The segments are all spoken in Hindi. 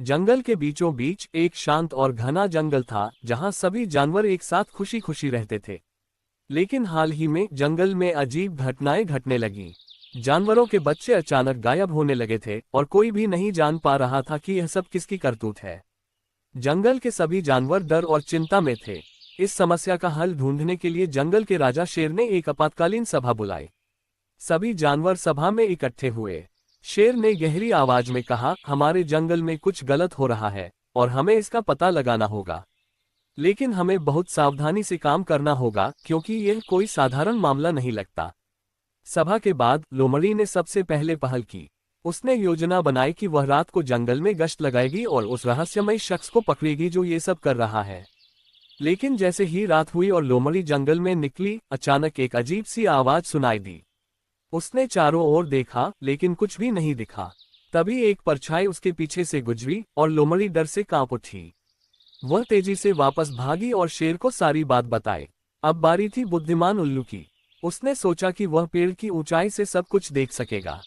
जंगल के बीचों बीच एक शांत और घना जंगल था जहां सभी जानवर एक साथ खुशी खुशी रहते थे। लेकिन हाल ही में जंगल में अजीब घटनाएं घटने लगीं। जानवरों के बच्चे अचानक गायब होने लगे थे और कोई भी नहीं जान पा रहा था कि यह सब किसकी करतूत है। जंगल के सभी जानवर डर और चिंता में थे। इस समस्या का हल ढूंढने के लिए जंगल के राजा शेर ने एक आपातकालीन सभा बुलाई। सभी जानवर सभा में इकट्ठे हुए। शेर ने गहरी आवाज में कहा, हमारे जंगल में कुछ गलत हो रहा है और हमें इसका पता लगाना होगा। लेकिन हमें बहुत सावधानी से काम करना होगा क्योंकि यह कोई साधारण मामला नहीं लगता। सभा के बाद लोमड़ी ने सबसे पहले पहल की। उसने योजना बनाई कि वह रात को जंगल में गश्त लगाएगी और उस रहस्यमय शख्स को पकड़ेगी जो ये सब कर रहा है। लेकिन जैसे ही रात हुई और लोमड़ी जंगल में निकली, अचानक एक अजीब सी आवाज सुनाई दी। उसने चारों ओर देखा लेकिन कुछ भी नहीं दिखा। तभी एक परछाई उसके पीछे से गुजरी और लोमड़ी डर से कांप उठी। वह तेजी से वापस भागी और शेर को सारी बात बताई। अब बारी थी बुद्धिमान उल्लू की। उसने सोचा कि वह पेड़ की ऊंचाई से सब कुछ देख सकेगा।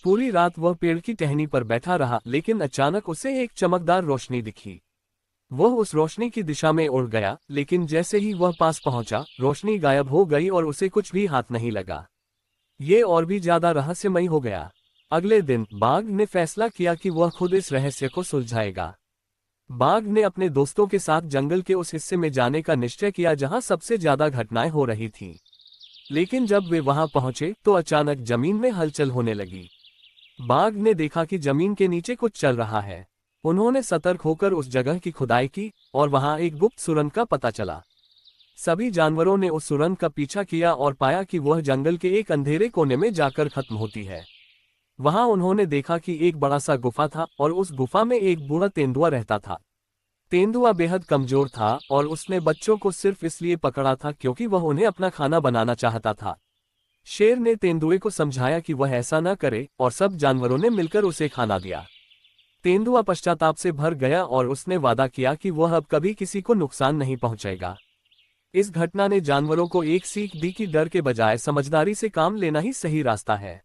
पूरी रात वह पेड़ की टहनी पर बैठा रहा, लेकिन अचानक उसे एक चमकदार रोशनी दिखी। वह उस रोशनी की दिशा में उड़ गया, लेकिन जैसे ही वह पास पहुंचा, रोशनी गायब हो गई और उसे कुछ भी हाथ नहीं लगा। ये और भी ज्यादा रहस्यमय हो गया। अगले दिन बाघ ने फैसला किया कि वह खुद इस रहस्य को सुलझाएगा। बाघ ने अपने दोस्तों के साथ जंगल के उस हिस्से में जाने का निश्चय किया जहां सबसे ज्यादा घटनाएं हो रही थीं। लेकिन जब वे वहां पहुंचे तो अचानक जमीन में हलचल होने लगी। बाघ ने देखा कि जमीन के नीचे कुछ चल रहा है। उन्होंने सतर्क होकर उस जगह की खुदाई की और वहां एक गुप्त सुरंग का पता चला। सभी जानवरों ने उस सुरंग का पीछा किया और पाया कि वह जंगल के एक अंधेरे कोने में जाकर खत्म होती है। वहां उन्होंने देखा कि एक बड़ा सा गुफा था और उस गुफा में एक बूढ़ा तेंदुआ रहता था। तेंदुआ बेहद कमजोर था और उसने बच्चों को सिर्फ इसलिए पकड़ा था क्योंकि वह उन्हें अपना खाना बनाना चाहता था। शेर ने तेंदुए को समझाया कि वह ऐसा न करे और सब जानवरों ने मिलकर उसे खाना दिया। तेंदुआ पश्चाताप से भर गया और उसने वादा किया कि वह अब कभी किसी को नुकसान नहीं पहुंचाएगा। इस घटना ने जानवरों को एक सीख दी कि डर के बजाय समझदारी से काम लेना ही सही रास्ता है।